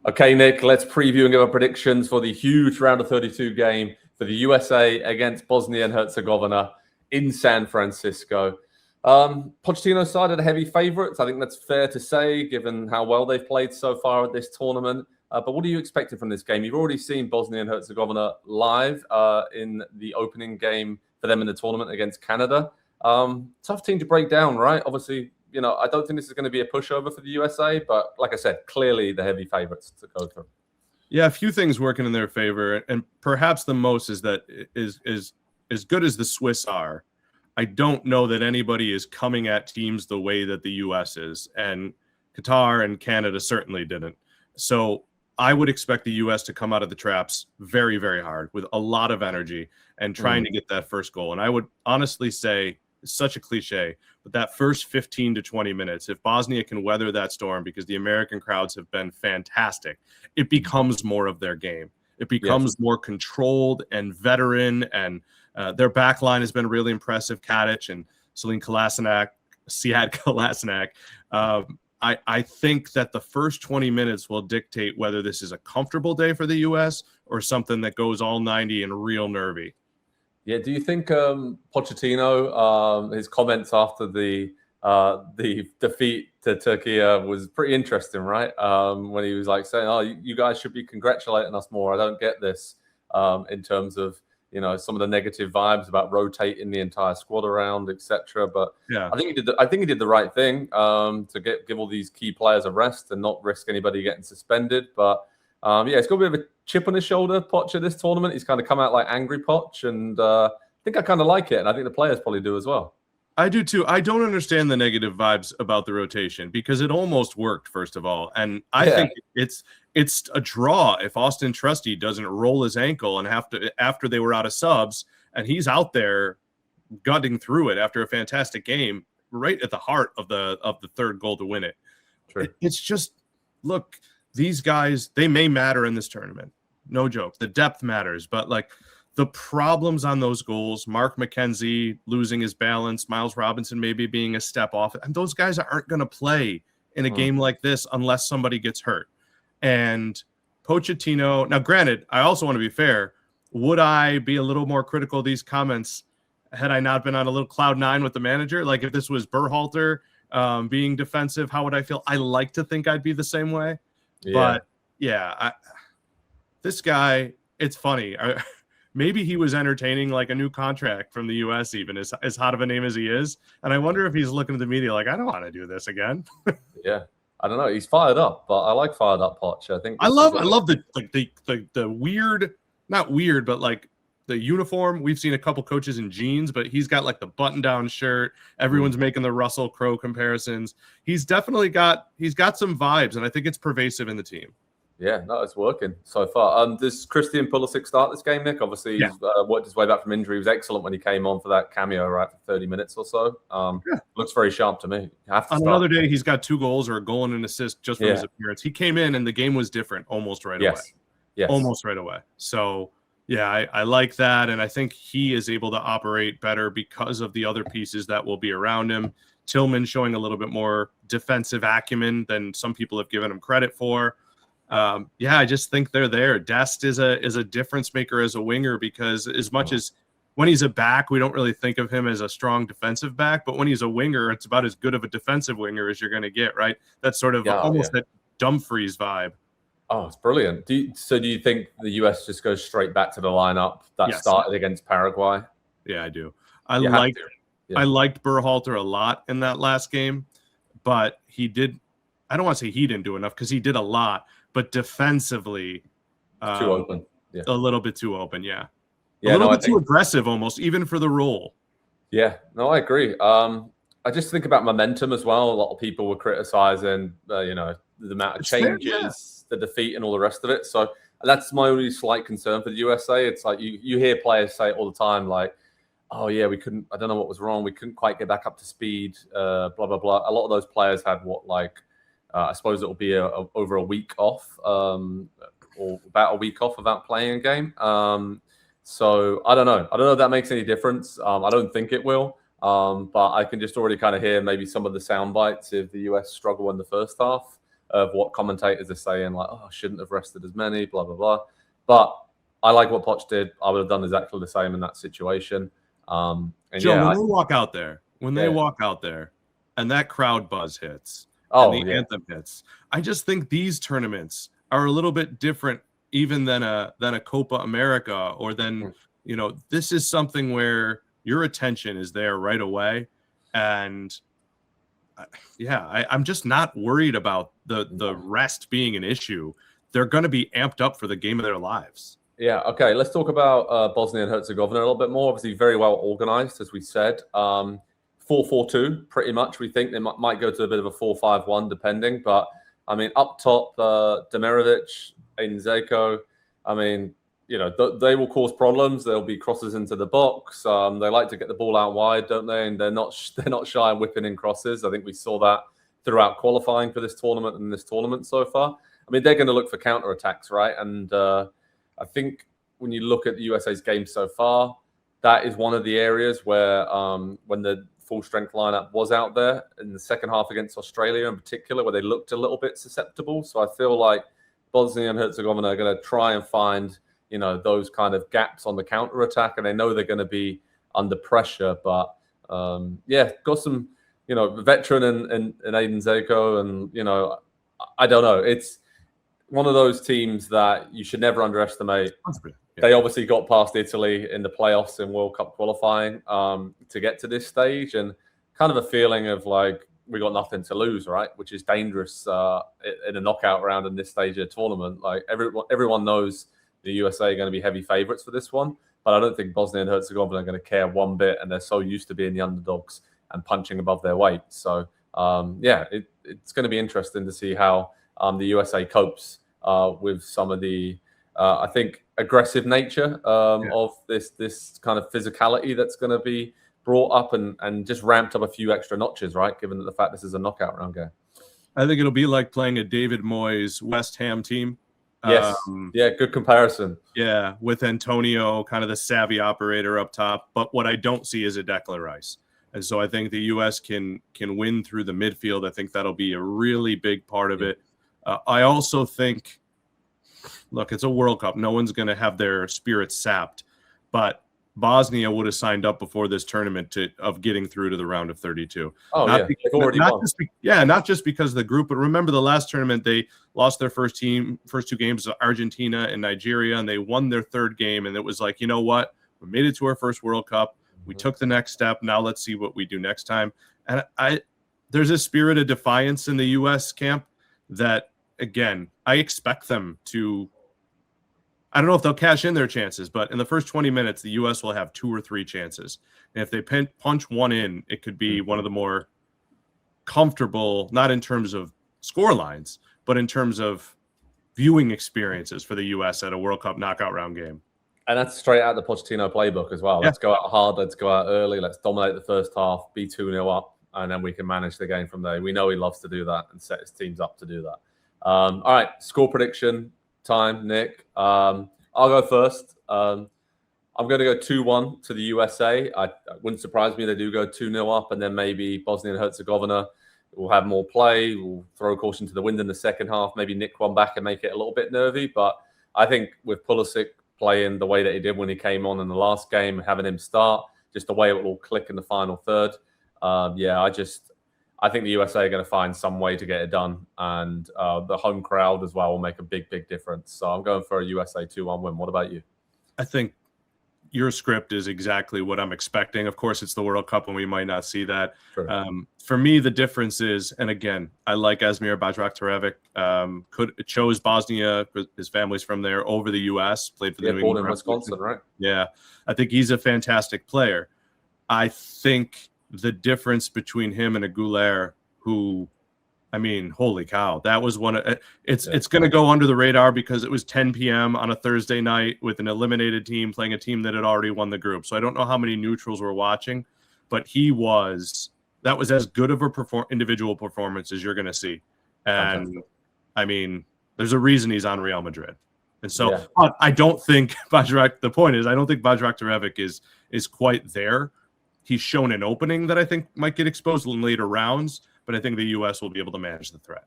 Okay, Nick, let's preview and give our predictions for the huge round of 32 game for the USA against Bosnia and Herzegovina in San Francisco. Pochettino side are the heavy favourites. I think that's fair to say, given how well they've played so far at this tournament. But what are you expecting from this game? You've already seen Bosnia and Herzegovina live in the opening game for them in the tournament against Canada. Tough team to break down, right? Obviously, I don't think this is going to be a pushover for the USA, but like I said, clearly the heavy favorites to go through. Yeah, a few things working in their favor, and perhaps the most is that is as good as the Swiss are. I don't know that anybody is coming at teams the way that the US is, and Qatar and Canada certainly didn't. So I would expect the US to come out of the traps very, very hard with a lot of energy and trying to get that first goal. And I would honestly say, it's such a cliche, but that first 15 to 20 minutes, if Bosnia can weather that storm, because the American crowds have been fantastic, it becomes more of their game. It becomes more controlled and veteran, and their back line has been really impressive. Kadic and Sead Kolasinac. I think that the first 20 minutes will dictate whether this is a comfortable day for the U.S. or something that goes all 90 and real nervy. Yeah, do you think Pochettino, his comments after the defeat to Turkey was pretty interesting, right? When he was like saying, "Oh, you guys should be congratulating us more. I don't get this," in terms of some of the negative vibes about rotating the entire squad around, etc. But yeah, I think he did the right thing to give all these key players a rest and not risk anybody getting suspended. But it's got a bit of a chip on his shoulder, Poch, at this tournament. He's kind of come out like angry Poch, and I think I kind of like it, and I think the players probably do as well. I do too. I don't understand the negative vibes about the rotation because it almost worked, first of all, and I think it's a draw if Austin Trusty doesn't roll his ankle and after they were out of subs, and he's out there gutting through it after a fantastic game, right at the heart of the third goal to win it. True. It's just, look, these guys, they may matter in this tournament. No joke. The depth matters, but like the problems on those goals, Mark McKenzie losing his balance, Miles Robinson maybe being a step off, and those guys aren't going to play in a game like this unless somebody gets hurt. And Pochettino, now granted, I also want to be fair. Would I be a little more critical of these comments had I not been on a little cloud nine with the manager? Like if this was Berhalter being defensive, how would I feel? I like to think I'd be the same way. Yeah. But yeah, this guy, it's funny. Maybe he was entertaining like a new contract from the U.S. even as hot of a name as he is. And I wonder if he's looking at the media like, I don't want to do this again. Yeah. I don't know. He's fired up, but I like fired up Poch. I think I love the weird, not weird, but like the uniform. We've seen a couple coaches in jeans, but he's got like the button down shirt. Everyone's making the Russell Crowe comparisons. He's definitely got some vibes, and I think it's pervasive in the team. Yeah, no, it's working so far. Does Christian Pulisic start this game, Nick? Obviously, he's worked his way back from injury. He was excellent when he came on for that cameo, right, for 30 minutes or so. Looks very sharp to me. On another day, he's got 2 goals or a goal and an assist just from his appearance. He came in and the game was different almost right away. Yes. Almost right away. So, yeah, I like that. And I think he is able to operate better because of the other pieces that will be around him. Tillman showing a little bit more defensive acumen than some people have given him credit for. I just think they're there. Dest is a difference maker as a winger because as much as when he's a back, we don't really think of him as a strong defensive back, but when he's a winger, it's about as good of a defensive winger as you're going to get, right? That's sort of almost that Dumfries vibe. Oh, it's brilliant. Do you think the US just goes straight back to the lineup that started against Paraguay? Yeah, I do. I liked Berhalter a lot in that last game, but I don't want to say he didn't do enough because he did a lot. But defensively, too open. Yeah. A little bit too open. Yeah. A little bit too aggressive almost, even for the role. Yeah. No, I agree. I just think about momentum as well. A lot of people were criticizing, the amount of changes, the defeat, and all the rest of it. So that's my only slight concern for the USA. It's like you hear players say it all the time, like, "Oh yeah, we couldn't. I don't know what was wrong. We couldn't quite get back up to speed." Blah blah blah. A lot of those players had I suppose it will be over a week off, or about a week off without playing a game. So I don't know. I don't know if that makes any difference. I don't think it will. But I can just already kind of hear maybe some of the sound bites if the US struggle in the first half. of what commentators are saying, like, oh, I shouldn't have rested as many, blah, blah, blah. But I like what Poch did. I would have done exactly the same in that situation. And Joe, yeah, when they walk out there, and that crowd buzz hits, oh, and the anthem hits, I just think these tournaments are a little bit different even than a Copa America, or than, you know, this is something where your attention is there right away. And I'm just not worried about the rest being an issue. They're going to be amped up for the game of their lives. Yeah, okay. Let's talk about Bosnia and Herzegovina a little bit more. Obviously, very well organized, as we said. 4-4-2, pretty much. We think they might go to a bit of a 4-5-1, depending. But, I mean, up top, Demirovic, Aiden Zeko, I mean, you know, they will cause problems. There'll be crosses into the box. They like to get the ball out wide, don't they? And they're not shy of whipping in crosses. I think we saw that throughout qualifying for this tournament and this tournament so far. I mean, they're going to look for counterattacks, right? And I think when you look at the USA's game so far, that is one of the areas where when the full strength lineup was out there in the second half against Australia in particular, where they looked a little bit susceptible. So I feel like Bosnia and Herzegovina are going to try and find, you know, those kind of gaps on the counter attack, and they know they're going to be under pressure. But got some, you know, veteran and Aiden Zeko, and, you know, I don't know. It's one of those teams that you should never underestimate. Yeah. They obviously got past Italy in the playoffs in World Cup qualifying to get to this stage, and kind of a feeling of like, we got nothing to lose, right? Which is dangerous in a knockout round in this stage of the tournament. Like everyone knows the USA are going to be heavy favourites for this one, but I don't think Bosnia and Herzegovina are going to care one bit, and they're so used to being the underdogs and punching above their weight. So it's going to be interesting to see how the USA copes with some of the, I think, aggressive nature of this kind of physicality that's going to be brought up and just ramped up a few extra notches, right? Given the fact this is a knockout round game. I think it'll be like playing a David Moyes West Ham team. Yes. Good comparison. Yeah, with Antonio, kind of the savvy operator up top. But what I don't see is a Declan Rice. And so I think the U.S. can win through the midfield. I think that'll be a really big part of it. I also think, look, it's a World Cup. No one's going to have their spirits sapped. But Bosnia would have signed up before this tournament of getting through to the round of 32. Oh, they've already won. Not just because of the group, but remember the last tournament, they lost their first two games to Argentina and Nigeria, and they won their third game. And it was like, you know what? We made it to our first World Cup. We took the next step. Now let's see what we do next time. And there's a spirit of defiance in the U.S. camp that, again, I expect them to. I don't know if they'll cash in their chances, but in the first 20 minutes, the U.S. will have 2 or 3 chances. And if they punch one in, it could be one of the more comfortable, not in terms of score lines, but in terms of viewing experiences for the U.S. at a World Cup knockout round game. And that's straight out the Pochettino playbook as well. Yeah. Let's go out hard. Let's go out early. Let's dominate the first half, be 2-0 up, and then we can manage the game from there. We know he loves to do that and set his teams up to do that. All right, score prediction time, Nick. I'll go first. I'm going to go 2-1 to the USA. It wouldn't surprise me if they do go 2-0 up, and then maybe Bosnia and Herzegovina will have more play. We'll throw caution to the wind in the second half, maybe nick one back and make it a little bit nervy. But I think with Pulisic playing the way that he did when he came on in the last game, having him start, just the way it will all click in the final third. I think the USA are going to find some way to get it done, and the home crowd as well will make a big, big difference. So I'm going for a USA 2-1 win. What about you? I think your script is exactly what I'm expecting. Of course, it's the World Cup, and we might not see that. Sure. For me, the difference is, and again, I like Asmir Bajraktarevic. Chose Bosnia, his family's from there, over the U.S., played for the New England in Wisconsin, right? Yeah, I think he's a fantastic player. I think the difference between him and a Goulet, who, I mean, holy cow, that was one of it's going to go under the radar because it was 10 p.m. on a Thursday night with an eliminated team playing a team that had already won the group. So I don't know how many neutrals were watching, but that was as good of a individual performance as you're going to see. And I mean, there's a reason he's on Real Madrid. And so I don't think the point is, I don't think Bajraktarevic is quite there. He's shown an opening that I think might get exposed in later rounds, but I think the U.S. will be able to manage the threat.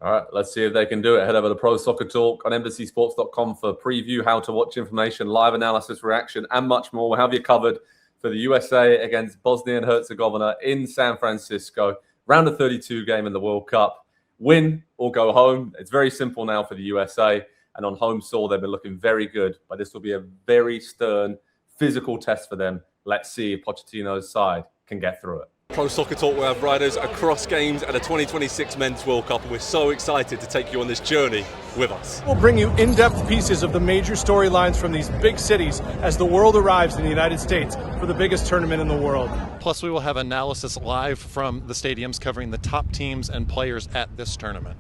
All right, let's see if they can do it. Head over to Pro Soccer Talk on NBCSports.com for preview, how to watch information, live analysis, reaction, and much more. We'll have you covered for the USA against Bosnia and Herzegovina in San Francisco. Round of 32 game in the World Cup. Win or go home. It's very simple now for the USA. And on home soil, they've been looking very good. But this will be a very stern, physical test for them. Let's see if Pochettino's side can get through it. Pro Soccer Talk will have riders across games at the 2026 Men's World Cup, and we're so excited to take you on this journey with us. We'll bring you in-depth pieces of the major storylines from these big cities as the world arrives in the United States for the biggest tournament in the world. Plus, we will have analysis live from the stadiums covering the top teams and players at this tournament.